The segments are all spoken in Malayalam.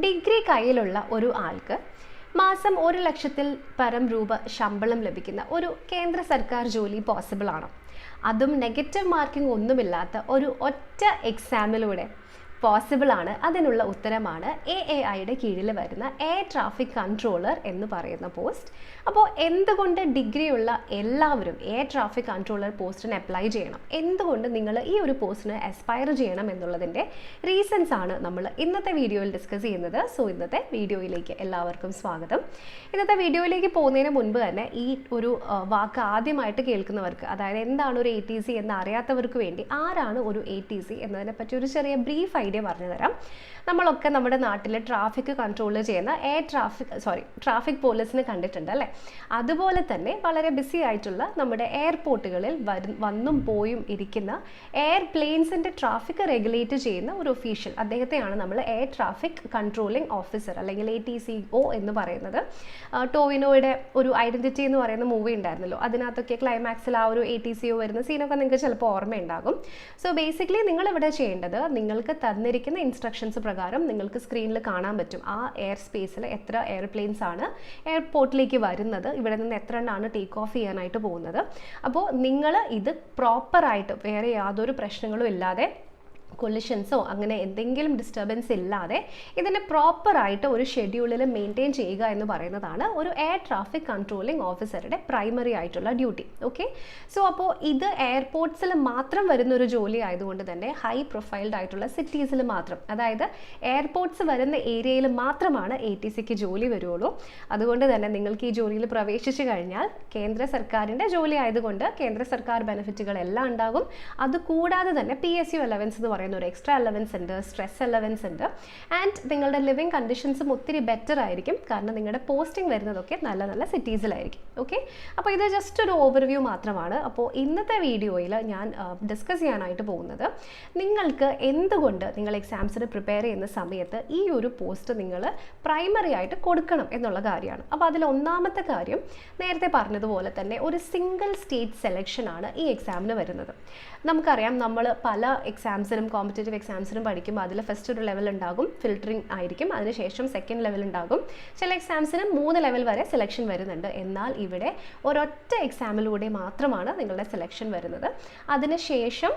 ഡിഗ്രി കയ്യിലുള്ള ഒരു ആൾക്ക് മാസം 1,00,000-ൽ പരം രൂപ ശമ്പളം ലഭിക്കുന്ന ഒരു കേന്ദ്ര സർക്കാർ ജോലി പോസിബിൾ ആണ്. അതും നെഗറ്റീവ് മാർക്കിംഗ് ഒന്നുമില്ലാത്ത ഒരു ഒറ്റ എക്സാമിലൂടെ പോസിബിൾ ആണ്. അതിനുള്ള ഉത്തരമാണ് AAIയുടെ കീഴിൽ വരുന്ന എയർ ട്രാഫിക് കൺട്രോളർ എന്ന് പറയുന്ന പോസ്റ്റ്. അപ്പോൾ എന്തുകൊണ്ട് ഡിഗ്രിയുള്ള എല്ലാവരും എയർ ട്രാഫിക് കൺട്രോളർ പോസ്റ്റിന് അപ്ലൈ ചെയ്യണം, എന്തുകൊണ്ട് നിങ്ങൾ ഈ ഒരു പോസ്റ്റിന് അസ്പയർ ചെയ്യണം എന്നുള്ളതിൻ്റെ റീസൺസ് ആണ് നമ്മൾ ഇന്നത്തെ വീഡിയോയിൽ ഡിസ്കസ് ചെയ്യുന്നത്. സോ ഇന്നത്തെ വീഡിയോയിലേക്ക് എല്ലാവർക്കും സ്വാഗതം. ഇന്നത്തെ വീഡിയോയിലേക്ക് പോകുന്നതിന് മുൻപ് തന്നെ ഈ ഒരു വാക്ക് ആദ്യമായിട്ട് കേൾക്കുന്നവർക്ക്, അതായത് എന്താണ് ഒരു ATC എന്ന് അറിയാത്തവർക്ക് വേണ്ടി ആരാണ് ഒരു ATC എന്നതിനെപ്പറ്റി ഒരു ചെറിയ ബ്രീഫ് ഐഡിയ പറഞ്ഞു തരാം. നമ്മളൊക്കെ നമ്മുടെ നാട്ടിൽ ട്രാഫിക് കൺട്രോൾ ചെയ്യുന്ന ട്രാഫിക് പോലീസിനെ കണ്ടിട്ടുണ്ട് അല്ലേ? അതുപോലെ തന്നെ വളരെ ബിസി ആയിട്ടുള്ള നമ്മുടെ എയർപോർട്ടുകളിൽ വന്നും പോയും ഇരിക്കുന്ന എയർപ്ലെയിൻസിൻ്റെ ട്രാഫിക് റെഗുലേറ്റ് ചെയ്യുന്ന ഒരു ഒഫീഷ്യൽ, അദ്ദേഹത്തെയാണ് നമ്മൾ എയർ ട്രാഫിക് കൺട്രോളിംഗ് ഓഫീസർ അല്ലെങ്കിൽ ATCO എന്ന് പറയുന്നത്. ടോവിനോയുടെ ഒരു ഐഡന്റിറ്റി എന്ന് പറയുന്ന മൂവി ഉണ്ടായിരുന്നല്ലോ, അതിനകത്തൊക്കെ ക്ലൈമാക്സിൽ ആ ഒരു ATCO വരുന്ന സീനൊക്കെ നിങ്ങൾക്ക് ചിലപ്പോൾ ഓർമ്മയുണ്ടാകും. സോ ബേസിക്കലി നിങ്ങൾ ഇവിടെ ചെയ്യേണ്ടത്, നിങ്ങൾക്ക് തന്നിരിക്കുന്ന ഇൻസ്ട്രക്ഷൻസ് പ്രകാരം നിങ്ങൾക്ക് സ്ക്രീനിൽ കാണാൻ പറ്റും ആ എയർ സ്പേസിൽ എത്ര എയർപ്ലെയിൻസ് ആണ് എയർപോർട്ടിലേക്ക് വരുന്നത്, ഇവിടെ നിന്ന് എത്ര എണ്ണമാണ് ടേക്ക് ഓഫ് ചെയ്യാനായിട്ട് പോകുന്നത്. അപ്പോൾ നിങ്ങൾ ഇത് പ്രോപ്പറായിട്ട് വേറെ യാതൊരു പ്രശ്നങ്ങളും ഇല്ലാതെ, കൊളിഷൻസോ അങ്ങനെ എന്തെങ്കിലും ഡിസ്റ്റർബൻസ് ഇല്ലാതെ ഇതിനെ പ്രോപ്പറായിട്ട് ഒരു ഷെഡ്യൂളിൽ മെയിൻറ്റെയിൻ ചെയ്യുക എന്ന് പറയുന്നതാണ് ഒരു എയർ ട്രാഫിക് കൺട്രോളിംഗ് ഓഫീസറുടെ പ്രൈമറി ആയിട്ടുള്ള ഡ്യൂട്ടി. ഓക്കെ, സോ അപ്പോൾ ഇത് എയർപോർട്ട്സിൽ മാത്രം വരുന്നൊരു ജോലി ആയതുകൊണ്ട് തന്നെ ഹൈ പ്രൊഫൈൽഡ് ആയിട്ടുള്ള സിറ്റീസിൽ മാത്രം, അതായത് എയർപോർട്ട്സ് വരുന്ന ഏരിയയിൽ മാത്രമാണ് ATCക്ക് ജോലി വരുള്ളൂ. അതുകൊണ്ട് തന്നെ നിങ്ങൾക്ക് ഈ ജോലിയിൽ പ്രവേശിച്ചു കഴിഞ്ഞാൽ കേന്ദ്ര സർക്കാരിൻ്റെ ജോലി ആയതുകൊണ്ട് കേന്ദ്ര സർക്കാർ ബെനിഫിറ്റുകളെല്ലാം ഉണ്ടാകും. അതുകൂടാതെ തന്നെ PSU അലവൻസ് എന്ന് പറയുന്ന ഒരു എക്സ്ട്രാ അലവൻസ് ഉണ്ട്, സ്ട്രെസ് അലവൻസ് ഉണ്ട്. ആൻഡ് നിങ്ങളുടെ ലിവിങ് കണ്ടീഷൻസും ഒത്തിരി ബെറ്റർ ആയിരിക്കും, കാരണം നിങ്ങളുടെ പോസ്റ്റിംഗ് വരുന്നതൊക്കെ നല്ല നല്ല സിറ്റീസിലായിരിക്കും. ഓക്കെ, അപ്പോൾ ഇത് ജസ്റ്റ് ഒരു ഓവർവ്യൂ മാത്രമാണ്. അപ്പോൾ ഇന്നത്തെ വീഡിയോയിൽ ഞാൻ ഡിസ്കസ് ചെയ്യാനായിട്ട് പോകുന്നത്, നിങ്ങൾക്ക് എന്തുകൊണ്ട് നിങ്ങൾ എക്സാംസിന് പ്രിപ്പയർ ചെയ്യുന്ന സമയത്ത് ഈ ഒരു പോസ്റ്റ് നിങ്ങൾ പ്രൈമറി ആയിട്ട് കൊടുക്കണം എന്നുള്ള കാര്യമാണ്. അപ്പോൾ അതിൽ ഒന്നാമത്തെ കാര്യം, നേരത്തെ പറഞ്ഞതുപോലെ തന്നെ ഒരു സിംഗിൾ സ്റ്റേറ്റ് സെലക്ഷൻ ആണ് ഈ എക്സാമിന് വരുന്നത്. നമുക്കറിയാം, നമ്മൾ പല എക്സാംസിനും കോമ്പറ്റേറ്റീവ് എക്സാംസിനും പഠിക്കുമ്പോൾ അതിൽ ഫസ്റ്റ് ഒരു ലെവൽ ഉണ്ടാകും, ഫിൽറ്ററിംഗ് ആയിരിക്കും, അതിനുശേഷം സെക്കൻഡ് ലെവൽ ഉണ്ടാകും. ചില എക്സാംസിന് 3 ലെവൽ വരെ സെലക്ഷൻ വരുന്നുണ്ട്. എന്നാൽ ഇവിടെ ഒരൊറ്റ എക്സാമിലൂടെ മാത്രമാണ് നിങ്ങളുടെ സെലക്ഷൻ വരുന്നത്. അതിനുശേഷം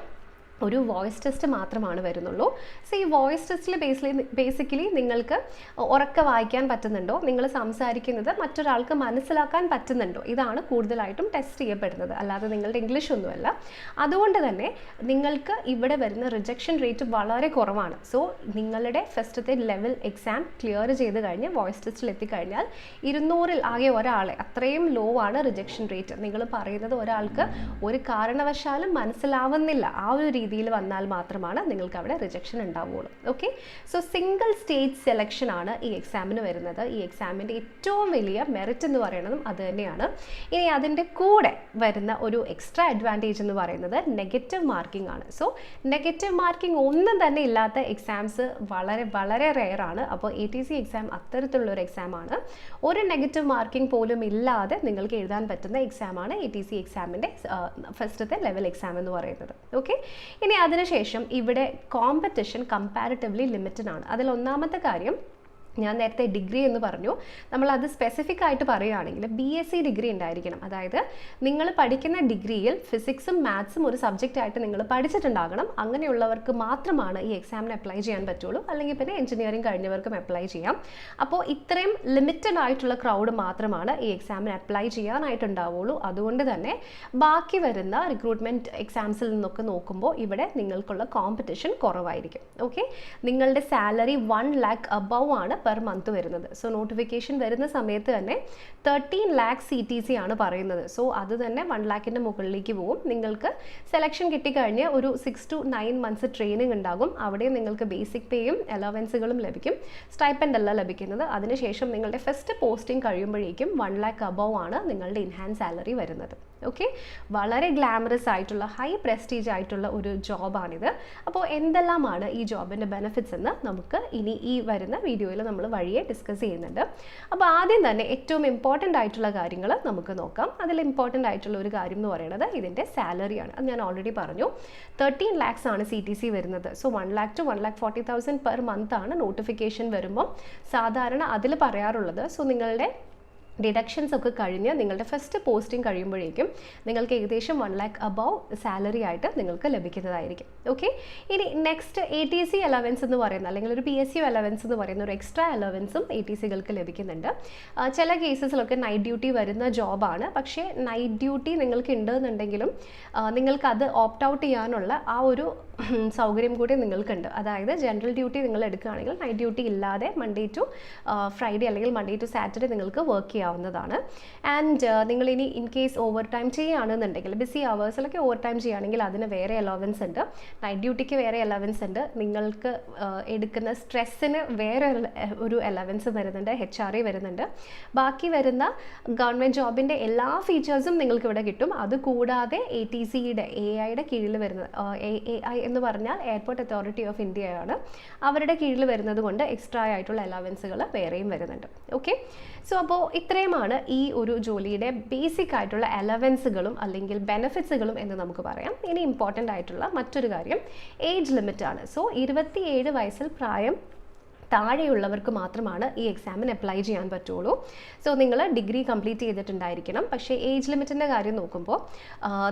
ഒരു വോയിസ് ടെസ്റ്റ് മാത്രമാണ് വരുന്നുള്ളൂ. സോ ഈ വോയിസ് ടെസ്റ്റിൽ ബേസിക്കലി നിങ്ങൾക്ക് ഉറക്കെ വായിക്കാൻ പറ്റുന്നുണ്ടോ, നിങ്ങൾ സംസാരിക്കുന്നത് മറ്റൊരാൾക്ക് മനസ്സിലാക്കാൻ പറ്റുന്നുണ്ടോ, ഇതാണ് കൂടുതലായിട്ടും ടെസ്റ്റ് ചെയ്യപ്പെടുന്നത്, അല്ലാതെ നിങ്ങളുടെ ഇംഗ്ലീഷ് ഒന്നുമല്ല. അതുകൊണ്ട് തന്നെ നിങ്ങൾക്ക് ഇവിടെ വരുന്ന റിജക്ഷൻ റേറ്റ് വളരെ കുറവാണ്. സോ നിങ്ങളുടെ ഫസ്റ്റത്തെ ലെവൽ എക്സാം ക്ലിയർ ചെയ്ത് കഴിഞ്ഞ് വോയിസ് ടെസ്റ്റിൽ എത്തിക്കഴിഞ്ഞാൽ 200-ൽ ആകെ ഒരാളെ, അത്രയും ലോ ആണ് റിജക്ഷൻ റേറ്റ്. നിങ്ങൾ പറയുന്നത് ഒരാൾക്ക് ഒരു കാരണവശാലും മനസ്സിലാവുന്നില്ല, ആ ഒരു രീതിയിൽ വന്നാൽ മാത്രമാണ് നിങ്ങൾക്ക് അവിടെ റിജക്ഷൻ ഉണ്ടാവുള്ളൂ. Okay, so single state selection ആണ് ഈ എക്സാമിന് വരുന്നത്. ഈ എക്സാമിൻ്റെ ഏറ്റവും വലിയ മെറിറ്റ് എന്ന് പറയുന്നതും അത് തന്നെയാണ്. ഇനി അതിൻ്റെ കൂടെ വരുന്ന ഒരു എക്സ്ട്രാ അഡ്വാൻറ്റേജ് എന്ന് പറയുന്നത് നെഗറ്റീവ് മാർക്കിംഗ് ആണ്. സോ നെഗറ്റീവ് മാർക്കിംഗ് ഒന്നും തന്നെ ഇല്ലാത്ത എക്സാംസ് വളരെ വളരെ റെയർ ആണ്. അപ്പോൾ ATC എക്സാം അത്തരത്തിലുള്ളൊരു എക്സാമാണ്. ഒരു നെഗറ്റീവ് മാർക്കിംഗ് പോലും ഇല്ലാതെ നിങ്ങൾക്ക് എഴുതാൻ പറ്റുന്ന എക്സാമാണ് ATC എക്സാമിൻ്റെ ഫസ്റ്റത്തെ ലെവൽ എക്സാം എന്ന് പറയുന്നത്. ഓക്കെ, ഇനി അതിനുശേഷം ഇവിടെ കോമ്പറ്റീഷൻ കമ്പാരിറ്റീവ്ലി ലിമിറ്റഡ് ആണ്. അതിൽ ഒന്നാമത്തെ കാര്യം, ഞാൻ നേരത്തെ ഡിഗ്രി എന്ന് പറഞ്ഞു, നമ്മളത് സ്പെസിഫിക് ആയിട്ട് പറയുകയാണെങ്കിൽ BSc ഡിഗ്രി ഉണ്ടായിരിക്കണം. അതായത് നിങ്ങൾ പഠിക്കുന്ന ഡിഗ്രിയിൽ ഫിസിക്സും മാത്സും ഒരു സബ്ജക്റ്റ് ആയിട്ട് നിങ്ങൾ പഠിച്ചിട്ടുണ്ടാകണം. അങ്ങനെയുള്ളവർക്ക് മാത്രമാണ് ഈ എക്സാമിന് അപ്ലൈ ചെയ്യാൻ പറ്റുള്ളൂ. അല്ലെങ്കിൽ പിന്നെ എഞ്ചിനീയറിംഗ് കഴിഞ്ഞവർക്കും അപ്ലൈ ചെയ്യാം. അപ്പോൾ ഇത്രയും ലിമിറ്റഡ് ആയിട്ടുള്ള ക്രൗഡ് മാത്രമാണ് ഈ എക്സാമിന് അപ്ലൈ ചെയ്യാനായിട്ടുണ്ടാവുള്ളൂ. അതുകൊണ്ട് തന്നെ ബാക്കി വരുന്ന റിക്രൂട്ട്മെൻറ്റ് എക്സാംസിൽ നിന്നൊക്കെ നോക്കുമ്പോൾ ഇവിടെ നിങ്ങൾക്കുള്ള കോമ്പറ്റീഷൻ കുറവായിരിക്കും. ഓക്കെ, നിങ്ങളുടെ സാലറി 1 lakh above ആണ് പെർ മന്ത് വരുന്നത്. സോ നോട്ടിഫിക്കേഷൻ വരുന്ന സമയത്ത് തന്നെ 13 lakh CTC ആണ് പറയുന്നത്. സോ അത് തന്നെ 1 lakhന്റെ മുകളിലേക്ക് പോകും. നിങ്ങൾക്ക് സെലക്ഷൻ കിട്ടിക്കഴിഞ്ഞ് ഒരു 6 to 9 months ട്രെയിനിങ് ഉണ്ടാകും. അവിടെ നിങ്ങൾക്ക് ബേസിക് പേയും അലവൻസുകളും ലഭിക്കും, സ്റ്റൈപ്പൻഡ് അല്ല ലഭിക്കുന്നത്. അതിനുശേഷം നിങ്ങളുടെ ഫസ്റ്റ് പോസ്റ്റിംഗ് കഴിയുമ്പോഴേക്കും 1 lakh above ആണ് നിങ്ങളുടെ ഇൻഹാൻസ് സാലറി വരുന്നത്. ഓക്കെ, വളരെ ഗ്ലാമറസ് ആയിട്ടുള്ള ഹൈ പ്രസ്റ്റീജ് ആയിട്ടുള്ള ഒരു ജോബാണിത്. അപ്പോൾ എന്തെല്ലാമാണ് ഈ ജോബിൻ്റെ ബെനിഫിറ്റ്സ് എന്ന് നമുക്ക് ഇനി ഈ വരുന്ന വീഡിയോയിൽ നമ്മൾ വഴിയെ ഡിസ്കസ് ചെയ്യുന്നുണ്ട്. അപ്പോൾ ആദ്യം തന്നെ ഏറ്റവും ഇമ്പോർട്ടൻ്റ് ആയിട്ടുള്ള കാര്യങ്ങൾ നമുക്ക് നോക്കാം. അതിൽ ഇമ്പോർട്ടൻ്റ് ആയിട്ടുള്ള ഒരു കാര്യം എന്ന് പറയുന്നത് ഇതിൻ്റെ സാലറിയാണ്. അത് ഞാൻ ഓൾറെഡി പറഞ്ഞു, 13 lakhs ആണ് CTC വരുന്നത്. So 1 lakh to 1,40,000 per month ആണ് നോട്ടിഫിക്കേഷൻ വരുമ്പോൾ സാധാരണ അതിൽ പറയാറുള്ളത്. സോ നിങ്ങളുടെ ഡിഡക്ഷൻസ് ഒക്കെ കഴിഞ്ഞ് നിങ്ങളുടെ ഫസ്റ്റ് പോസ്റ്റിംഗ് കഴിയുമ്പോഴേക്കും നിങ്ങൾക്ക് ഏകദേശം 1 lakh above സാലറി ആയിട്ട് നിങ്ങൾക്ക് ലഭിക്കുന്നതായിരിക്കും. ഓക്കെ, ഇനി നെക്സ്റ്റ് ATC അലവൻസ് എന്ന് പറയുന്ന അല്ലെങ്കിൽ ഒരു PSU അലവൻസ് എന്ന് പറയുന്ന ഒരു എക്സ്ട്രാ അലവൻസും ATCകൾക്ക് ലഭിക്കുന്നുണ്ട്. ചില കേസസിലൊക്കെ നൈറ്റ് ഡ്യൂട്ടി വരുന്ന ജോബാണ്. പക്ഷേ നൈറ്റ് ഡ്യൂട്ടി നിങ്ങൾക്ക് ഉണ്ടെന്നുണ്ടെങ്കിലും നിങ്ങൾക്കത് ഓപ്റ്റ് ഔട്ട് ചെയ്യാനുള്ള ആ ഒരു സൗകര്യം കൂടി നിങ്ങൾക്കുണ്ട്. അതായത് ജനറൽ ഡ്യൂട്ടി നിങ്ങൾ എടുക്കുകയാണെങ്കിൽ നൈറ്റ് ഡ്യൂട്ടി ഇല്ലാതെ മൺഡേ ടു ഫ്രൈഡേ അല്ലെങ്കിൽ മൺഡേ ടു സാറ്റർഡേ നിങ്ങൾക്ക് വർക്ക് ചെയ്യാവുന്നതാണ്. ആൻഡ് നിങ്ങൾ ഇനി ഇൻ കേസ് ഓവർ ടൈം ചെയ്യുകയാണെന്നുണ്ടെങ്കിൽ ബിസി അവേഴ്സിലൊക്കെ ഓവർ ടൈം ചെയ്യുകയാണെങ്കിൽ അതിന് വേറെ അലവൻസ് ഉണ്ട്, നൈറ്റ് ഡ്യൂട്ടിക്ക് വേറെ അലവൻസ് ഉണ്ട്, നിങ്ങൾക്ക് എടുക്കുന്ന സ്ട്രെസ്സിന് വേറെ ഒരു അലവൻസ് വരുന്നുണ്ട്, HRA വരുന്നുണ്ട്. ബാക്കി വരുന്ന ഗവൺമെൻറ് ജോബിൻ്റെ എല്ലാ ഫീച്ചേഴ്സും നിങ്ങൾക്ക് ഇവിടെ കിട്ടും. അതുകൂടാതെ ATCയുടെ AI കീഴിൽ വരുന്നത് AI എന്ന് പറഞ്ഞാൽ എയർപോർട്ട് അതോറിറ്റി ഓഫ് ഇന്ത്യയാണ്. അവരുടെ കീഴിൽ വരുന്നത് കൊണ്ട് എക്സ്ട്രാ ആയിട്ടുള്ള അലവൻസുകൾ വേറെയും വരുന്നുണ്ട്. ഓക്കെ, സോ അപ്പോൾ ഇത്രയുമാണ് ഈ ഒരു ജോലിയുടെ ബേസിക് ആയിട്ടുള്ള അലവൻസുകളും അല്ലെങ്കിൽ ബെനിഫിറ്റ്സുകളും എന്ന് നമുക്ക് പറയാം. ഇനി ഇമ്പോർട്ടൻ്റ് ആയിട്ടുള്ള മറ്റൊരു കാര്യം ഏജ് ലിമിറ്റാണ്. സോ 27 വയസ്സിൽ പ്രായം താഴെയുള്ളവർക്ക് മാത്രമാണ് ഈ എക്സാമിന് അപ്ലൈ ചെയ്യാൻ പറ്റുള്ളൂ. സോ നിങ്ങൾ ഡിഗ്രി കംപ്ലീറ്റ് ചെയ്തിട്ടുണ്ടായിരിക്കണം. പക്ഷേ ഏജ് ലിമിറ്റിൻ്റെ കാര്യം നോക്കുമ്പോൾ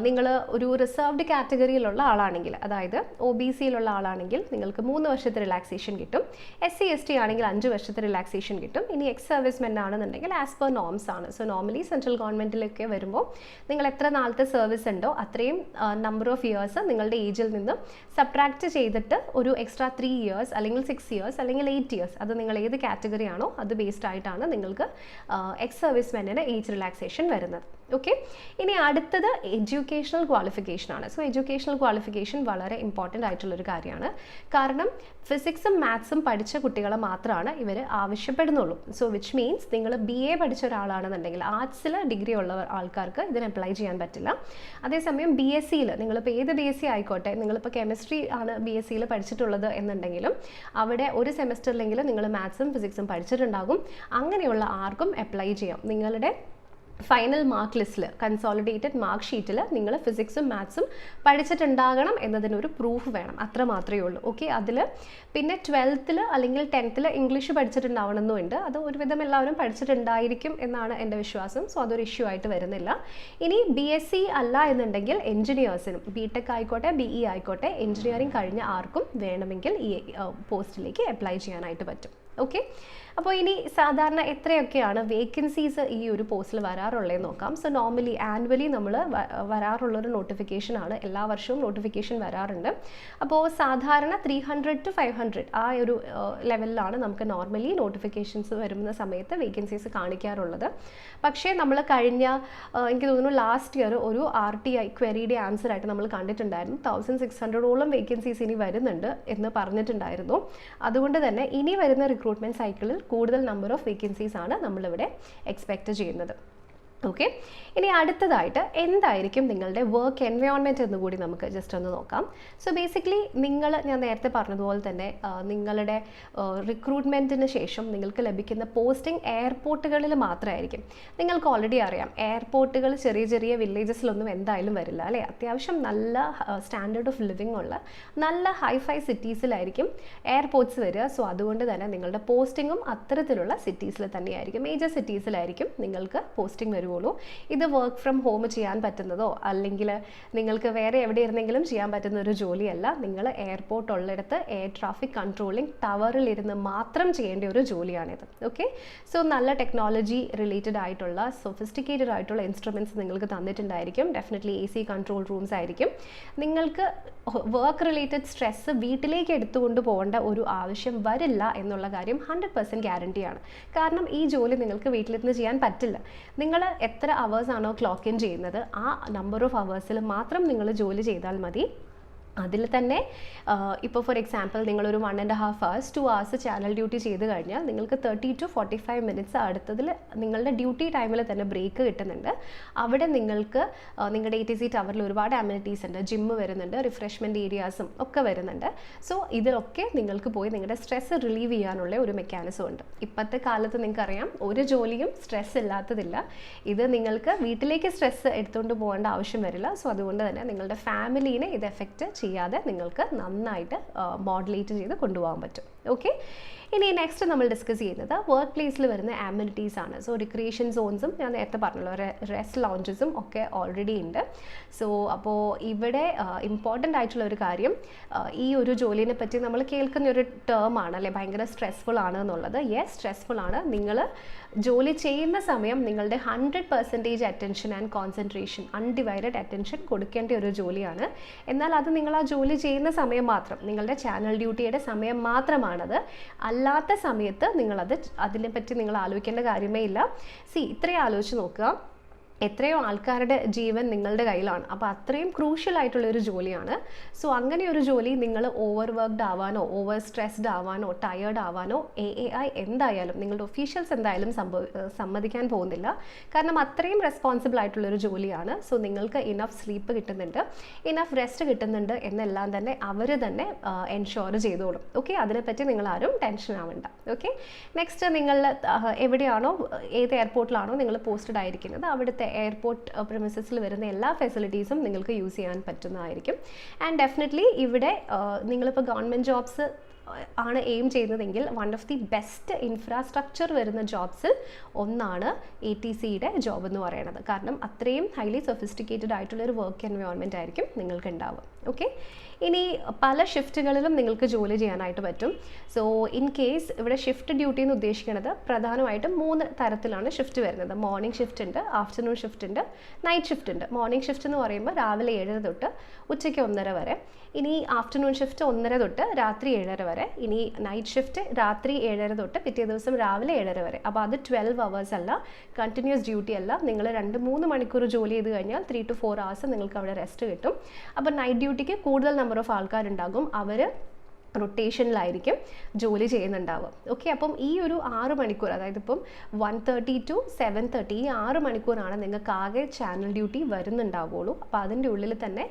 നിങ്ങൾ ഒരു റിസർവ്ഡ് കാറ്റഗറിയിലുള്ള ആളാണെങ്കിൽ, അതായത് OBCയിലുള്ള ആളാണെങ്കിൽ നിങ്ങൾക്ക് 3 വർഷത്തെ റിലാക്സേഷൻ കിട്ടും. SC/ST ആണെങ്കിൽ 5 വർഷത്തെ റിലാക്സേഷൻ കിട്ടും. ഇനി എക്സ് സർവീസ്മെൻ ആണെന്നുണ്ടെങ്കിൽ ആസ് പെർ നോംസ് ആണ്. സോ നോർമലി സെൻട്രൽ ഗവൺമെൻറ്റിലൊക്കെ വരുമ്പോൾ നിങ്ങൾ എത്ര നാളത്തെ സർവീസ് ഉണ്ടോ അത്രയും നമ്പർ ഓഫ് ഇയേഴ്സ് നിങ്ങളുടെ ഏജിൽ നിന്ന് സബ്ട്രാക്ട് ചെയ്തിട്ട് ഒരു എക്സ്ട്രാ 3 years അല്ലെങ്കിൽ 6 years അല്ലെങ്കിൽ 8 years, അത് നിങ്ങൾ ഏത് കാറ്റഗറി ആണോ അത് ബേസ്ഡ് ആയിട്ടാണ് നിങ്ങൾക്ക് എക്സ് സർവീസ്മെന്നിന് ഏജ് റിലാക്സേഷൻ വരുന്നത്. ഓക്കെ, ഇനി അടുത്തത് എഡ്യൂക്കേഷണൽ ക്വാളിഫിക്കേഷൻ ആണ്. സോ എഡ്യൂക്കേഷണൽ ക്വാളിഫിക്കേഷൻ വളരെ ഇമ്പോർട്ടൻ്റ് ആയിട്ടുള്ളൊരു കാര്യമാണ്. കാരണം ഫിസിക്സും മാത്സും പഠിച്ച കുട്ടികളെ മാത്രമാണ് ഇവർ ആവശ്യപ്പെടുന്നുള്ളൂ. സോ വിച്ച് മീൻസ് നിങ്ങൾ BA പഠിച്ച ഒരാളാണെന്നുണ്ടെങ്കിൽ ആർട്സിൽ ഡിഗ്രി ഉള്ള ആൾക്കാർക്ക് ഇതിന് അപ്ലൈ ചെയ്യാൻ പറ്റില്ല. അതേസമയം BSCയിൽ നിങ്ങളിപ്പോൾ ഏത് BSc ആയിക്കോട്ടെ, നിങ്ങളിപ്പോൾ കെമിസ്ട്രി ആണ് BSCയിൽ പഠിച്ചിട്ടുള്ളത് എന്നുണ്ടെങ്കിലും അവിടെ ഒരു സെമസ്റ്ററിലെങ്കിലും നിങ്ങൾ മാത്സും ഫിസിക്സും പഠിച്ചിട്ടുണ്ടാകും. അങ്ങനെയുള്ള ആർക്കും അപ്ലൈ ചെയ്യാം. നിങ്ങളുടെ ഫൈനൽ മാർക്ക് ലിസ്റ്റിൽ കൺസോളിഡേറ്റഡ് മാർക്ക് ഷീറ്റിൽ നിങ്ങൾ ഫിസിക്സും മാത്സും പഠിച്ചിട്ടുണ്ടാകണം എന്നതിനൊരു പ്രൂഫ് വേണം. അത്ര മാത്രമേ ഉള്ളൂ. ഓക്കെ, അതിൽ പിന്നെ 12th അല്ലെങ്കിൽ 10th ഇംഗ്ലീഷ് പഠിച്ചിട്ടുണ്ടാവണമെന്നുണ്ട്. അത് ഒരുവിധം എല്ലാവരും പഠിച്ചിട്ടുണ്ടായിരിക്കും എന്നാണ് എൻ്റെ വിശ്വാസം. സോ അതൊരു ഇഷ്യൂ ആയിട്ട് വരുന്നില്ല. ഇനി BSc അല്ല എന്നുണ്ടെങ്കിൽ എൻജിനീയേഴ്സിനും BTech ആയിക്കോട്ടെ BE ആയിക്കോട്ടെ എൻജിനീയറിംഗ് കഴിഞ്ഞ ആർക്കും വേണമെങ്കിൽ ഈ പോസ്റ്റിലേക്ക് അപ്ലൈ ചെയ്യാനായിട്ട് പറ്റും. ഓക്കെ, അപ്പോൾ ഇനി സാധാരണ എത്രയൊക്കെയാണ് വേക്കൻസീസ് ഈ ഒരു പോസ്റ്റിൽ വരാറുള്ളതെന്ന് നോക്കാം. സോ നോർമലി ആനുവലി നമ്മൾ വരാറുള്ളൊരു നോട്ടിഫിക്കേഷനാണ്. എല്ലാ വർഷവും നോട്ടിഫിക്കേഷൻ വരാറുണ്ട്. അപ്പോൾ സാധാരണ 300 to 500 ആ ഒരു ലെവലിലാണ് നമുക്ക് നോർമലി നോട്ടിഫിക്കേഷൻസ് വരുന്ന സമയത്ത് വേക്കൻസീസ് കാണിക്കാറുള്ളത്. പക്ഷേ നമ്മൾ കഴിഞ്ഞ എനിക്ക് തോന്നുന്നു ലാസ്റ്റ് ഇയർ ഒരു RTI ക്വയറിയുടെ ആൻസർ ആയിട്ട് നമ്മൾ കണ്ടിട്ടുണ്ടായിരുന്നു 1600ഓളം വേക്കൻസീസ് ഇനി വരുന്നുണ്ട് എന്ന് പറഞ്ഞിട്ടുണ്ടായിരുന്നു. അതുകൊണ്ട് തന്നെ ഇനി വരുന്ന റിക്രൂട്ട്മെൻറ്റ് സൈക്കിളിൽ കൂടുതൽ നമ്പർ ഓഫ് വേക്കൻസീസ് ആണ് നമ്മളിവിടെ എക്സ്പെക്റ്റ് ചെയ്യുന്നത്. ഓക്കെ, ഇനി അടുത്തതായിട്ട് എന്തായിരിക്കും നിങ്ങളുടെ വർക്ക് എൻവയോൺമെൻറ്റ് എന്ന് കൂടി നമുക്ക് ജസ്റ്റ് ഒന്ന് നോക്കാം. സോ ബേസിക്കലി ഞാൻ നേരത്തെ പറഞ്ഞതുപോലെ തന്നെ നിങ്ങളുടെ റിക്രൂട്ട്മെൻറ്റിന് ശേഷം നിങ്ങൾക്ക് ലഭിക്കുന്ന പോസ്റ്റിംഗ് എയർപോർട്ടുകളിൽ മാത്രമായിരിക്കും. നിങ്ങൾക്ക് ഓൾറെഡി അറിയാം എയർപോർട്ടുകൾ ചെറിയ ചെറിയ വില്ലേജസിലൊന്നും എന്തായാലും വരില്ല അല്ലേ. അത്യാവശ്യം നല്ല സ്റ്റാൻഡേർഡ് ഓഫ് ലിവിങ് ഉള്ള നല്ല ഹൈഫൈ സിറ്റീസിലായിരിക്കും എയർപോർട്ട്സ് വരിക. സോ അതുകൊണ്ട് തന്നെ നിങ്ങളുടെ പോസ്റ്റിങ്ങും അത്തരത്തിലുള്ള സിറ്റീസിൽ തന്നെയായിരിക്കും, മേജർ സിറ്റീസിലായിരിക്കും നിങ്ങൾക്ക് പോസ്റ്റിംഗ് വരുള്ളൂ. ഇത് വർക്ക് ഫ്രം ഹോം ചെയ്യാൻ പറ്റുന്നതോ അല്ലെങ്കിൽ നിങ്ങൾക്ക് വേറെ എവിടെ ഇരുന്നെങ്കിലും ചെയ്യാൻ പറ്റുന്ന ഒരു ജോലിയല്ല. നിങ്ങൾ എയർപോർട്ട് ഉള്ളിടത്ത് എയർ ട്രാഫിക് കൺട്രോളിംഗ് ടവറിൽ ഇരുന്ന് മാത്രം ചെയ്യേണ്ട ഒരു ജോലിയാണിത്. ഓക്കെ, സോ നല്ല ടെക്നോളജി റിലേറ്റഡ് ആയിട്ടുള്ള സൊഫിസ്റ്റിക്കേറ്റഡ് ആയിട്ടുള്ള ഇൻസ്ട്രുമെൻറ്റ്സ് നിങ്ങൾക്ക് തന്നിട്ടുണ്ടായിരിക്കും. ഡെഫിനറ്റ്ലി AC കൺട്രോൾ റൂംസ് ആയിരിക്കും. നിങ്ങൾക്ക് വർക്ക് റിലേറ്റഡ് സ്ട്രെസ്സ് വീട്ടിലേക്ക് എടുത്തുകൊണ്ട് പോകേണ്ട ഒരു ആവശ്യം വരില്ല എന്നുള്ള കാര്യം 100% ഗ്യാരണ്ടിയാണ്. കാരണം ഈ ജോലി നിങ്ങൾക്ക് വീട്ടിലിരുന്ന് ചെയ്യാൻ പറ്റില്ല. നിങ്ങൾ എത്ര അവേഴ്സ് ആണോ ക്ലോക്ക് ഇൻ ചെയ്യുന്നത് ആ നമ്പർ ഓഫ് അവേഴ്സിൽ മാത്രം നിങ്ങൾ ജോലി ചെയ്താൽ മതി. അതിൽ തന്നെ ഇപ്പോൾ ഫോർ എക്സാമ്പിൾ നിങ്ങളൊരു 1.5 hours 2 hours ചാനൽ ഡ്യൂട്ടി ചെയ്ത് കഴിഞ്ഞാൽ നിങ്ങൾക്ക് 30 to 45 minutes അടുത്തതിൽ നിങ്ങളുടെ ഡ്യൂട്ടി ടൈമിൽ തന്നെ ബ്രേക്ക് കിട്ടുന്നുണ്ട്. അവിടെ നിങ്ങൾക്ക് നിങ്ങളുടെ ATC ടവറിൽ ഒരുപാട് അമ്യൂണിറ്റീസ് ഉണ്ട്, ജിമ്മ് വരുന്നുണ്ട്, റിഫ്രഷ്മെൻറ്റ് ഏരിയാസും ഒക്കെ വരുന്നുണ്ട്. സോ ഇതിലൊക്കെ നിങ്ങൾക്ക് പോയി നിങ്ങളുടെ സ്ട്രെസ് റിലീവ് ചെയ്യാനുള്ള ഒരു മെക്കാനിസം ഉണ്ട്. ഇപ്പോഴത്തെ കാലത്ത് നിങ്ങൾക്കറിയാം ഒരു ജോലിയും സ്ട്രെസ് ഇല്ലാത്തതില്ല. ഇത് നിങ്ങൾക്ക് വീട്ടിലേക്ക് സ്ട്രെസ് എടുത്തുകൊണ്ട് പോകേണ്ട ആവശ്യം വരില്ല. സോ അതുകൊണ്ട് തന്നെ നിങ്ങളുടെ ഫാമിലീനെ ഇത് എഫക്റ്റ് ചെയ്യാതെ നിങ്ങൾക്ക് നന്നായിട്ട് മോഡുലേറ്റ് ചെയ്ത് കൊണ്ടുപോകാൻ പറ്റും. ഓക്കെ, ഇനി നെക്സ്റ്റ് നമ്മൾ ഡിസ്കസ് ചെയ്യുന്നത് വർക്ക് പ്ലേസിൽ വരുന്ന ആമ്യൂണിറ്റീസ് ആണ്. സോ റിക്രിയേഷൻ സോൺസും ഞാൻ നേരത്തെ പറഞ്ഞല്ലോ, റെസ്റ്റ് ലോഞ്ചസും ഒക്കെ ഓൾറെഡി ഉണ്ട്. സോ അപ്പോൾ ഇവിടെ ഇമ്പോർട്ടൻ്റ് ആയിട്ടുള്ള ഒരു കാര്യം, ഈ ഒരു ജോലിനെ പറ്റി നമ്മൾ കേൾക്കുന്ന ഒരു ടേം ആണ് അല്ലേ, ഭയങ്കര സ്ട്രെസ്ഫുൾ ആണ് എന്നുള്ളത്. യെസ്, സ്ട്രെസ്ഫുൾ ആണ്. നിങ്ങൾ ജോലി ചെയ്യുന്ന സമയം നിങ്ങളുടെ 100% attention and concentration, undivided attention കൊടുക്കേണ്ട ഒരു ജോലിയാണ്. എന്നാൽ അത് നിങ്ങൾ ആ ജോലി ചെയ്യുന്ന സമയം മാത്രം, നിങ്ങളുടെ ചാനൽ ഡ്യൂട്ടിയുടെ സമയം മാത്രമാണത്. അല്ലാത്ത സമയത്ത് അതിനെപ്പറ്റി നിങ്ങൾ ആലോചിക്കേണ്ട കാര്യമേ ഇല്ല. ഇത്രയും ആലോചിച്ച് നോക്കുക, എത്രയോ ആൾക്കാരുടെ ജീവൻ നിങ്ങളുടെ കയ്യിലാണ്. അപ്പോൾ അത്രയും ക്രൂഷ്യൽ ആയിട്ടുള്ളൊരു ജോലിയാണ്. സോ അങ്ങനെ ഒരു ജോലി നിങ്ങൾ ഓവർ വർക്ക്ഡ് ആവാനോ ഓവർ സ്ട്രെസ്ഡ് ആവാനോ ടയേർഡ് ആവാനോ AAI എന്തായാലും നിങ്ങളുടെ ഒഫീഷ്യൽസ് എന്തായാലും സമ്മതിക്കാൻ പോകുന്നില്ല. കാരണം അത്രയും റെസ്പോൺസിബിൾ ആയിട്ടുള്ളൊരു ജോലിയാണ്. സോ നിങ്ങൾക്ക് ഇനഫ് സ്ലീപ്പ് കിട്ടുന്നുണ്ട്, ഇനഫ് റെസ്റ്റ് കിട്ടുന്നുണ്ട് എന്നെല്ലാം തന്നെ അവർ തന്നെ എൻഷുർ ചെയ്തോളും. ഓക്കെ, അതിനെപ്പറ്റി നിങ്ങൾ ആരും ടെൻഷൻ ആവണ്ട. ഓക്കെ, നെക്സ്റ്റ് നിങ്ങൾ എവിടെയാണോ, ഏത് എയർപോർട്ടിലാണോ നിങ്ങൾ പോസ്റ്റഡ് ആയിരിക്കുന്നത്, അവിടുത്തെ എയർപോർട്ട് പ്രിമിസസിൽ വരുന്ന എല്ലാ ഫെസിലിറ്റീസും നിങ്ങൾക്ക് യൂസ് ചെയ്യാൻ പറ്റുന്നതായിരിക്കും. ആൻഡ് ഡെഫിനറ്റ്ലി ഇവിടെ നിങ്ങളിപ്പോൾ ഗവൺമെൻറ് ജോബ്സ് ആണ് എയിം ചെയ്യുന്നതെങ്കിൽ one of the best infrastructure വരുന്ന ജോബ്സിൽ ഒന്നാണ് ATCയുടെ ജോബ് എന്ന് പറയുന്നത്. കാരണം അത്രയും ഹൈലി സൊഫിസ്റ്റിക്കേറ്റഡ് ആയിട്ടുള്ളൊരു വർക്ക് എൻവയോൺമെൻറ്റ് ആയിരിക്കും നിങ്ങൾക്ക് ഉണ്ടാവുക. ഓക്കെ, ഇനി പല ഷിഫ്റ്റുകളിലും നിങ്ങൾക്ക് ജോലി ചെയ്യാനായിട്ട് പറ്റും. സോ ഇൻ കേസ് ഇവിടെ ഷിഫ്റ്റ് ഡ്യൂട്ടി എന്ന് ഉദ്ദേശിക്കുന്നത് പ്രധാനമായിട്ടും 3 തരത്തിലാണ് ഷിഫ്റ്റ് വരുന്നത്. മോർണിംഗ് ഷിഫ്റ്റ് ഉണ്ട്, ആഫ്റ്റർനൂൺ ഷിഫ്റ്റ് ഉണ്ട്, നൈറ്റ് ഷിഫ്റ്റ് ഉണ്ട്. മോർണിംഗ് ഷിഫ്റ്റ് എന്ന് പറയുമ്പോൾ രാവിലെ 7 തൊട്ട് ഉച്ചയ്ക്ക് 1:30 വരെ. ഇനി ആഫ്റ്റർനൂൺ ഷിഫ്റ്റ് 1:30 തൊട്ട് രാത്രി 7:30 വരെ. ഇനി നൈറ്റ് ഷിഫ്റ്റ് രാത്രി 7:30 തൊട്ട് പിറ്റേ ദിവസം രാവിലെ 7:30 വരെ. അപ്പോൾ അത് 12 hours അല്ല, കണ്ടിന്യൂസ് ഡ്യൂട്ടി അല്ല. നിങ്ങൾ 2-3 മണിക്കൂർ ജോലി ചെയ്ത് കഴിഞ്ഞാൽ 3 to 4 hours നിങ്ങൾക്ക് അവിടെ റെസ്റ്റ് കിട്ടും. അപ്പോൾ നൈറ്റ് ഡ്യൂട്ടിക്ക് കൂടുതൽ നമ്പർ ഓഫ് ആൾക്കാരുണ്ടാകും, അവർ റൊട്ടേഷനിലായിരിക്കും ജോലി ചെയ്യുന്നുണ്ടാവുക. ഓക്കെ, അപ്പം ഈ ഒരു 6 മണിക്കൂർ, അതായത് ഇപ്പം 1:30 to 7:30 ഈ 6 മണിക്കൂറാണ് നിങ്ങൾക്ക് ആകെ ചാനൽ ഡ്യൂട്ടി വരുന്നുണ്ടാവുള്ളൂ. അപ്പോൾ അതിൻ്റെ ഉള്ളിൽ തന്നെ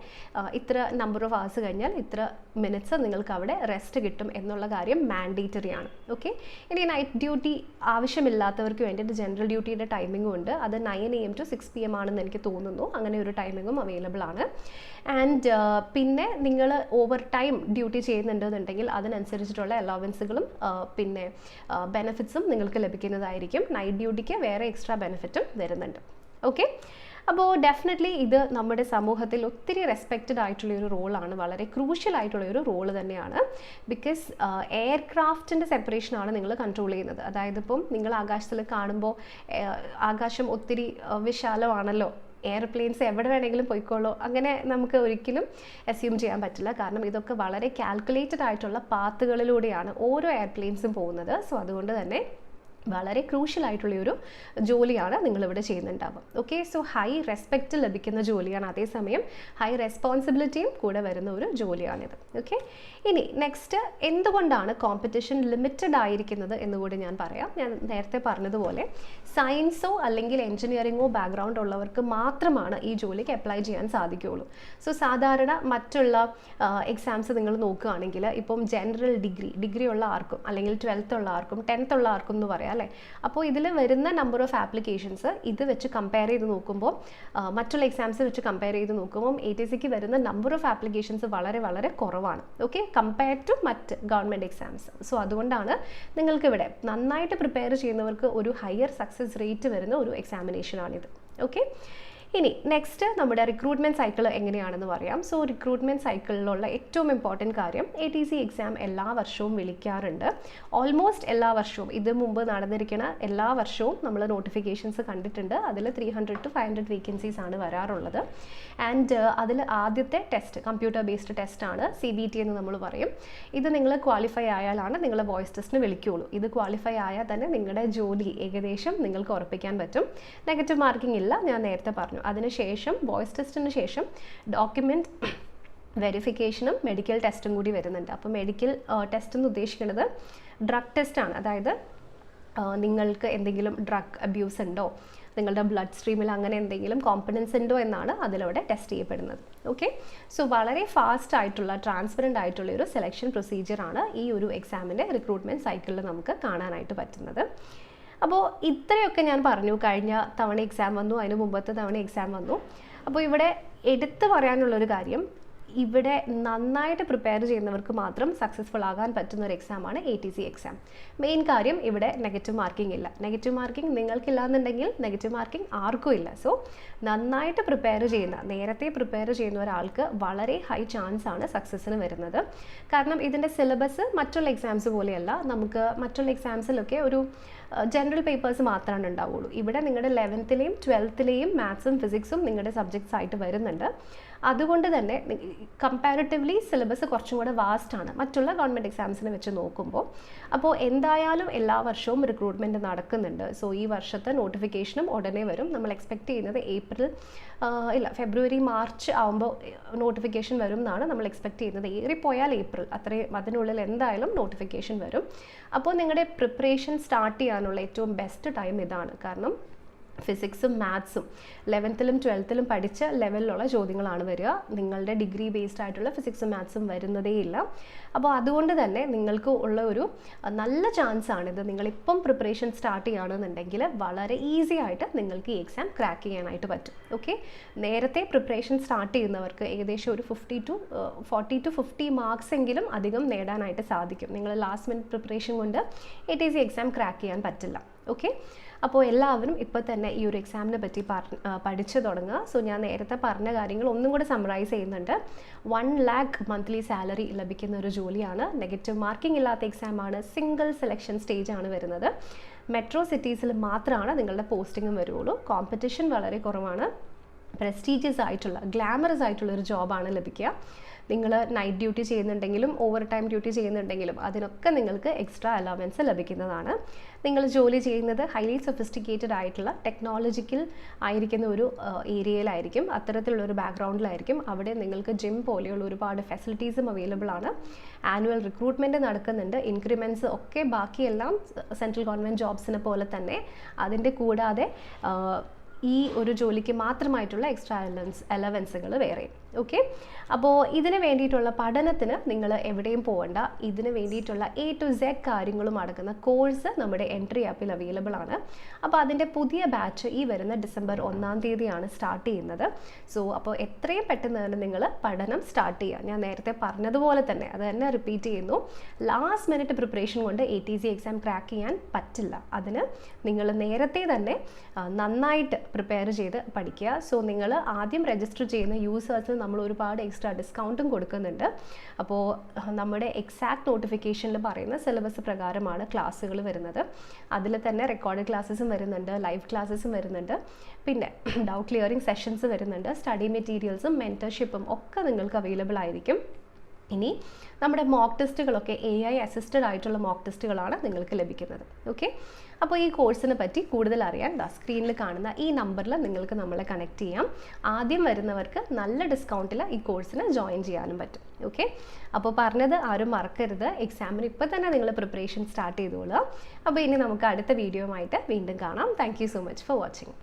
ഇത്ര നമ്പർ ഓഫ് hours കഴിഞ്ഞാൽ ഇത്ര മിനിറ്റ്സ് നിങ്ങൾക്ക് അവിടെ റെസ്റ്റ് കിട്ടും എന്നുള്ള കാര്യം മാൻഡേറ്ററി ആണ്. ഓക്കെ, ഇനി നൈറ്റ് ഡ്യൂട്ടി ആവശ്യമില്ലാത്തവർക്ക് വേണ്ടിയിട്ട് ജനറൽ ഡ്യൂട്ടിയുടെ ടൈമിങ്ങും ഉണ്ട്. അത് 9 AM to 6 PM ആണെന്ന് എനിക്ക് തോന്നുന്നു. അങ്ങനെ ഒരു ടൈമിങ്ങും അവൈലബിൾ ആണ്. ആൻഡ് പിന്നെ നിങ്ങൾ ഓവർ ടൈം ഡ്യൂട്ടി ചെയ്യുന്നുണ്ടെന്നുണ്ടെങ്കിൽ അതിനനുസരിച്ചിട്ടുള്ള അലവൻസുകളും പിന്നെ ബെനിഫിറ്റ്സും നിങ്ങൾക്ക് ലഭിക്കുന്നതായിരിക്കും. നൈറ്റ് ഡ്യൂട്ടിക്ക് വേറെ എക്സ്ട്രാ ബെനിഫിറ്റും വരുന്നുണ്ട്. ഓക്കെ, അപ്പോൾ ഡെഫിനറ്റ്ലി ഇത് നമ്മുടെ സമൂഹത്തിൽ ഒത്തിരി റെസ്പെക്റ്റഡ് ആയിട്ടുള്ളൊരു റോളാണ്, വളരെ ക്രൂഷ്യൽ ആയിട്ടുള്ളൊരു റോള് തന്നെയാണ്. ബിക്കോസ് എയർക്രാഫ്റ്റിൻ്റെ സെപ്പറേഷനാണ് നിങ്ങൾ കൺട്രോൾ ചെയ്യുന്നത്. അതായത് ഇപ്പം നിങ്ങൾ ആകാശത്തിൽ കാണുമ്പോൾ ആകാശം ഒത്തിരി വിശാലമാണല്ലോ, എയർപ്ലെയിൻസ് എവിടെ വേണമെങ്കിലും പോയിക്കോളൂ, അങ്ങനെ നമുക്ക് ഒരിക്കലും അസ്യൂം ചെയ്യാൻ പറ്റില്ല. കാരണം ഇതൊക്കെ വളരെ കാൽക്കുലേറ്റഡ് ആയിട്ടുള്ള പാത്തുകളിലൂടെയാണ് ഓരോ എയർപ്ലെയിൻസും പോകുന്നത്. സോ അതുകൊണ്ട് തന്നെ വളരെ ക്രൂഷ്യൽ ആയിട്ടുള്ളൊരു ജോലിയാണ് നിങ്ങളിവിടെ ചെയ്യുന്നുണ്ടാവുക. ഓക്കെ, സോ ഹൈ റെസ്പെക്റ്റ് ലഭിക്കുന്ന ജോലിയാണ്, അതേസമയം ഹൈ റെസ്പോൺസിബിലിറ്റിയും കൂടെ വരുന്ന ഒരു ജോലിയാണിത്. ഓക്കെ, ഇനി നെക്സ്റ്റ് എന്തുകൊണ്ടാണ് കോമ്പറ്റീഷൻ ലിമിറ്റഡ് ആയിരിക്കുന്നത് എന്നുകൂടി ഞാൻ പറയാം. ഞാൻ നേരത്തെ പറഞ്ഞതുപോലെ സയൻസോ അല്ലെങ്കിൽ എൻജിനീയറിങ്ങോ ബാക്ക്ഗ്രൗണ്ട് ഉള്ളവർക്ക് മാത്രമാണ് ഈ ജോലിക്ക് അപ്ലൈ ചെയ്യാൻ സാധിക്കുകയുള്ളൂ. സോ സാധാരണ മറ്റുള്ള എക്സാംസ് നിങ്ങൾ നോക്കുകയാണെങ്കിൽ ഇപ്പം ജനറൽ ഡിഗ്രി ഉള്ള ആർക്കും അല്ലെങ്കിൽ 12th ഉള്ള ആർക്കും 10th ഉള്ള ആർക്കും എന്ന് പറയാം അല്ലേ. അപ്പോൾ ഇതിൽ വരുന്ന നമ്പർ ഓഫ് ആപ്ലിക്കേഷൻസ് ഇത് വെച്ച് കമ്പയർ ചെയ്ത് നോക്കുമ്പോൾ, മറ്റുള്ള എക്സാംസ് വെച്ച് കമ്പയർ ചെയ്ത് നോക്കുമ്പോൾ ATCക്ക് വരുന്ന നമ്പർ ഓഫ് ആപ്ലിക്കേഷൻസ് വളരെ വളരെ കുറവാണ്. ഓക്കെ, കമ്പയർ ടു മറ്റ് ഗവൺമെൻറ് എക്സാംസ്. സോ അതുകൊണ്ടാണ് നിങ്ങൾക്ക് ഇവിടെ നന്നായിട്ട് പ്രിപ്പയർ ചെയ്യുന്നവർക്ക് ഒരു ഹയർ സക്സസ് റേറ്റ് വരുന്ന ഒരു എക്സാമിനേഷനാണിത്. ഓക്കെ, ഇനി നെക്സ്റ്റ് നമ്മുടെ റിക്രൂട്ട്മെൻറ്റ് സൈക്കിൾ എങ്ങനെയാണെന്ന് പറയാം. സോ റിക്രൂട്ട്മെൻറ്റ് സൈക്കിളിലുള്ള ഏറ്റവും ഇമ്പോർട്ടൻറ്റ് കാര്യം ATC എക്സാം എല്ലാ വർഷവും വിളിക്കാറുണ്ട്. ഓൾമോസ്റ്റ് എല്ലാ വർഷവും, ഇത് മുമ്പ് നടന്നിരിക്കുന്ന എല്ലാ വർഷവും നമ്മൾ നോട്ടിഫിക്കേഷൻസ് കണ്ടിട്ടുണ്ട്. അതിൽ 300 to 500 വേക്കൻസീസ് ആണ് വരാറുള്ളത്. ആൻഡ് അതിൽ ആദ്യത്തെ ടെസ്റ്റ് കമ്പ്യൂട്ടർ ബേസ്ഡ് ടെസ്റ്റാണ്, CBT എന്ന് നമ്മൾ പറയും. ഇത് നിങ്ങൾ ക്വാളിഫൈ ആയാലാണ് നിങ്ങൾ വോയിസ് ടെസ്റ്റിന് വിളിക്കുകയുള്ളൂ. ഇത് ക്വാളിഫൈ ആയാൽ തന്നെ നിങ്ങളുടെ ജോലി ഏകദേശം നിങ്ങൾക്ക് ഉറപ്പിക്കാൻ പറ്റും. നെഗറ്റീവ് മാർക്കിംഗ് ഇല്ല, ഞാൻ നേരത്തെ പറഞ്ഞു. അതിനുശേഷം വോയിസ് ടെസ്റ്റിന് ശേഷം ഡോക്യുമെൻറ്റ് വെരിഫിക്കേഷനും മെഡിക്കൽ ടെസ്റ്റും കൂടി വരുന്നുണ്ട്. അപ്പോൾ മെഡിക്കൽ ടെസ്റ്റ് എന്ന് ഉദ്ദേശിക്കുന്നത് ഡ്രഗ് ടെസ്റ്റാണ്. അതായത് നിങ്ങൾക്ക് എന്തെങ്കിലും ഡ്രഗ് അബ്യൂസ് ഉണ്ടോ, നിങ്ങളുടെ ബ്ലഡ് സ്ട്രീമിൽ അങ്ങനെ എന്തെങ്കിലും കോമ്പണൻസ് ഉണ്ടോ എന്നാണ് അതിലൂടെ ടെസ്റ്റ് ചെയ്യപ്പെടുന്നത്. ഓക്കെ, സോ വളരെ ഫാസ്റ്റ് ആയിട്ടുള്ള ട്രാൻസ്പെറൻ്റ് ആയിട്ടുള്ള ഒരു സെലക്ഷൻ പ്രൊസീജിയറാണ് ഈ ഒരു എക്സാമിൻ്റെ റിക്രൂട്ട്മെൻറ്റ് സൈക്കിളിൽ നമുക്ക് കാണാനായിട്ട് പറ്റുന്നത്. അപ്പോൾ ഇത്രയൊക്കെ ഞാൻ പറഞ്ഞു. കഴിഞ്ഞ തവണ എക്സാം വന്നു, അതിന് മുമ്പത്തെ തവണ എക്സാം വന്നു. അപ്പോൾ ഇവിടെ എടുത്തു പറയാനുള്ളൊരു കാര്യം, ഇവിടെ നന്നായിട്ട് പ്രിപ്പയർ ചെയ്യുന്നവർക്ക് മാത്രം സക്സസ്ഫുൾ ആകാൻ പറ്റുന്ന ഒരു എക്സാമാണ് ATC എക്സാം. മെയിൻ കാര്യം ഇവിടെ നെഗറ്റീവ് മാർക്കിംഗ് ഇല്ല. നെഗറ്റീവ് മാർക്കിംഗ് നിങ്ങൾക്കില്ല എന്നുണ്ടെങ്കിൽ നെഗറ്റീവ് മാർക്കിംഗ് ആർക്കും ഇല്ല. സോ നന്നായിട്ട് പ്രിപ്പയർ ചെയ്യുന്ന, നേരത്തെ പ്രിപ്പയർ ചെയ്യുന്ന ഒരാൾക്ക് വളരെ ഹൈ ചാൻസ് ആണ് സക്സസ്സിന് വരുന്നത്. കാരണം ഇതിൻ്റെ സിലബസ് മറ്റുള്ള എക്സാംസ് പോലെയല്ല. നമുക്ക് മറ്റുള്ള എക്സാംസിലൊക്കെ ഒരു ജനറൽ പേപ്പേഴ്സ് മാത്രമാണ് ഉണ്ടാവുള്ളൂ. ഇവിടെ നിങ്ങളുടെ 11th-ലെയും 12th-ലെയും മാത്സും ഫിസിക്സും നിങ്ങളുടെ സബ്ജക്ട്സ് ആയിട്ട് വരുന്നുണ്ട്. അതുകൊണ്ട് തന്നെ കമ്പാരിറ്റീവ്ലി സിലബസ് കുറച്ചും കൂടെ വാസ്റ്റ് ആണ് മറ്റുള്ള ഗവൺമെൻറ് എക്സാംസിനെ വെച്ച് നോക്കുമ്പോൾ. അപ്പോൾ എന്തായാലും എല്ലാ വർഷവും റിക്രൂട്ട്മെൻറ്റ് നടക്കുന്നുണ്ട്. സോ ഈ വർഷത്തെ നോട്ടിഫിക്കേഷനും ഉടനെ വരും. നമ്മൾ എക്സ്പെക്റ്റ് ചെയ്യുന്നത് ഫെബ്രുവരി മാർച്ച് ആകുമ്പോൾ നോട്ടിഫിക്കേഷൻ വരും എന്നാണ് നമ്മൾ എക്സ്പെക്റ്റ് ചെയ്യുന്നത്. ഏറിപ്പോയാൽ ഏപ്രിൽ, അത്രയും അതിനുള്ളിൽ എന്തായാലും നോട്ടിഫിക്കേഷൻ വരും. അപ്പോൾ നിങ്ങളുടെ പ്രിപ്പറേഷൻ സ്റ്റാർട്ട് ചെയ്യാനുള്ള ഏറ്റവും ബെസ്റ്റ് ടൈം ഇതാണ്. കാരണം ഫിസിക്സും മാത്സും 11th-ലും 12th-ലും പഠിച്ച ലെവലിലുള്ള ചോദ്യങ്ങളാണ് വരിക. നിങ്ങളുടെ ഡിഗ്രി ബേസ്ഡ് ആയിട്ടുള്ള ഫിസിക്സും മാത്സും വരുന്നതേയില്ല. അപ്പോൾ അതുകൊണ്ട് തന്നെ നിങ്ങൾക്ക് ഉള്ള ഒരു നല്ല ചാൻസാണിത്. നിങ്ങളിപ്പം പ്രിപ്പറേഷൻ സ്റ്റാർട്ട് ചെയ്യുകയാണെന്നുണ്ടെങ്കിൽ വളരെ ഈസി ആയിട്ട് നിങ്ങൾക്ക് ഈ എക്സാം ക്രാക്ക് ചെയ്യാനായിട്ട് പറ്റും. ഓക്കെ, നേരത്തെ പ്രിപ്പറേഷൻ സ്റ്റാർട്ട് ചെയ്യുന്നവർക്ക് ഏകദേശം ഒരു 40 to 50 മാർക്സ് എങ്കിലും അധികം നേടാനായിട്ട് സാധിക്കും. നിങ്ങൾ ലാസ്റ്റ് മിനിറ്റ് പ്രിപ്പറേഷൻ കൊണ്ട് ATC എക്സാം ക്രാക്ക് ചെയ്യാൻ പറ്റില്ല. ഓക്കെ, അപ്പോൾ എല്ലാവരും ഇപ്പോൾ തന്നെ ഈ ഒരു എക്സാമിനെ പറ്റി പഠിച്ചു തുടങ്ങുക. സോ ഞാൻ നേരത്തെ പറഞ്ഞ കാര്യങ്ങൾ ഒന്നും കൂടെ സമ്മറൈസ് ചെയ്യുന്നുണ്ട്. 1 lakh മന്ത്ലി സാലറി ലഭിക്കുന്ന ഒരു ജോലിയാണ്. നെഗറ്റീവ് മാർക്കിംഗ് ഇല്ലാത്ത എക്സാമാണ്. സിംഗിൾ സെലക്ഷൻ സ്റ്റേജ് ആണ് വരുന്നത്. മെട്രോ സിറ്റീസിൽ മാത്രമാണ് നിങ്ങളുടെ പോസ്റ്റിങ്ങും വരുള്ളൂ. കോമ്പറ്റീഷൻ വളരെ കുറവാണ്. പ്രസ്റ്റീജിയസ് ആയിട്ടുള്ള, ഗ്ലാമറസ് ആയിട്ടുള്ള ഒരു ജോബാണ് ലഭിക്കുക. നിങ്ങൾ നൈറ്റ് ഡ്യൂട്ടി ചെയ്യുന്നുണ്ടെങ്കിലും ഓവർ ടൈം ഡ്യൂട്ടി ചെയ്യുന്നുണ്ടെങ്കിലും അതിനൊക്കെ നിങ്ങൾക്ക് എക്സ്ട്രാ അലവൻസ് ലഭിക്കുന്നതാണ്. നിങ്ങൾ ജോലി ചെയ്യുന്നത് ഹൈലി സൊഫിസ്റ്റിക്കേറ്റഡ് ആയിട്ടുള്ള ടെക്നോളജിക്കൽ ആയിരിക്കുന്ന ഒരു ഏരിയയിലായിരിക്കും, അത്തരത്തിലുള്ള ഒരു ബാക്ക്ഗ്രൗണ്ടിലായിരിക്കും. അവിടെ നിങ്ങൾക്ക് ജിം പോലെയുള്ള ഒരുപാട് ഫെസിലിറ്റീസും അവൈലബിൾ ആണ്. ആനുവൽ റിക്രൂട്ട്മെൻറ്റ് നടക്കുന്നുണ്ട്. ഇൻക്രിമെൻറ്റ്സ് ഒക്കെ ബാക്കിയെല്ലാം സെൻട്രൽ ഗവൺമെൻറ് ജോബ്സിനെ പോലെ തന്നെ. അതിൻ്റെ കൂടാതെ ഈ ഒരു ജോലിക്ക് മാത്രമായിട്ടുള്ള എക്സ്ട്രാ അലവൻസുകൾ വേറെ. ഓക്കെ, അപ്പോൾ ഇതിന് വേണ്ടിയിട്ടുള്ള പഠനത്തിന് നിങ്ങൾ എവിടെയും പോകണ്ട. ഇതിന് വേണ്ടിയിട്ടുള്ള A to Z കാര്യങ്ങളും അടങ്ങുന്ന കോഴ്സ് നമ്മുടെ എൻട്രി ആപ്പിൽ അവൈലബിൾ ആണ്. അപ്പോൾ അതിൻ്റെ പുതിയ ബാച്ച് ഈ വരുന്ന ഡിസംബർ 1-ാം തീയതിയാണ് സ്റ്റാർട്ട് ചെയ്യുന്നത്. സോ അപ്പോൾ എത്രയും പെട്ടെന്ന് തന്നെ നിങ്ങൾ പഠനം സ്റ്റാർട്ട് ചെയ്യുക. ഞാൻ നേരത്തെ പറഞ്ഞതുപോലെ തന്നെ അത് തന്നെ റിപ്പീറ്റ് ചെയ്യുന്നു. ലാസ്റ്റ് മിനിറ്റ് പ്രിപ്പറേഷൻ കൊണ്ട് ATC എക്സാം ക്രാക്ക് ചെയ്യാൻ പറ്റില്ല. അതിന് നിങ്ങൾ നേരത്തെ തന്നെ നന്നായിട്ട് പ്രിപ്പയർ ചെയ്ത് പഠിക്കുക. സോ നിങ്ങൾ ആദ്യം രജിസ്റ്റർ ചെയ്യുന്ന യൂസേഴ്സിന് നമ്മൾ ഒരുപാട് എക്സ്ട്രാ ഡിസ്കൗണ്ടും കൊടുക്കുന്നുണ്ട്. അപ്പോൾ നമ്മുടെ എക്സാക്ട് നോട്ടിഫിക്കേഷനിൽ പറയുന്ന സിലബസ് പ്രകാരമാണ് ക്ലാസ്സുകൾ വരുന്നത്. അതിൽ തന്നെ റെക്കോർഡ് ക്ലാസ്സസും വരുന്നുണ്ട്, ലൈവ് ക്ലാസ്സസും വരുന്നുണ്ട്, പിന്നെ ഡൗട്ട് ക്ലിയറിംഗ് സെഷൻസ് വരുന്നുണ്ട്, സ്റ്റഡി മെറ്റീരിയൽസും മെൻറ്റർഷിപ്പും ഒക്കെ നിങ്ങൾക്ക് അവൈലബിൾ ആയിരിക്കും. ഇനി നമ്മുടെ മോക്ക് ടെസ്റ്റുകളൊക്കെ AI അസിസ്റ്റഡ് ആയിട്ടുള്ള മോക്ക് ടെസ്റ്റുകളാണ് നിങ്ങൾക്ക് ലഭിക്കുന്നത്. ഓക്കെ, അപ്പോൾ ഈ കോഴ്സിനെ പറ്റി കൂടുതൽ അറിയാൻ സ്ക്രീനിൽ കാണുന്ന ഈ നമ്പറിൽ നിങ്ങൾക്ക് നമ്മളെ കണക്ട് ചെയ്യാം. ആദ്യം വരുന്നവർക്ക് നല്ല ഡിസ്കൗണ്ടിൽ ഈ കോഴ്സിന് ജോയിൻ ചെയ്യാനും പറ്റും. ഓക്കെ, അപ്പോൾ പറഞ്ഞത് ആരും മറക്കരുത്. എക്സാമിന് ഇപ്പോൾ തന്നെ നിങ്ങൾ പ്രിപ്പറേഷൻ സ്റ്റാർട്ട് ചെയ്തോളുക. അപ്പോൾ ഇനി നമുക്ക് അടുത്ത വീഡിയോ ആയിട്ട് വീണ്ടും കാണാം. Thank you so much for watching.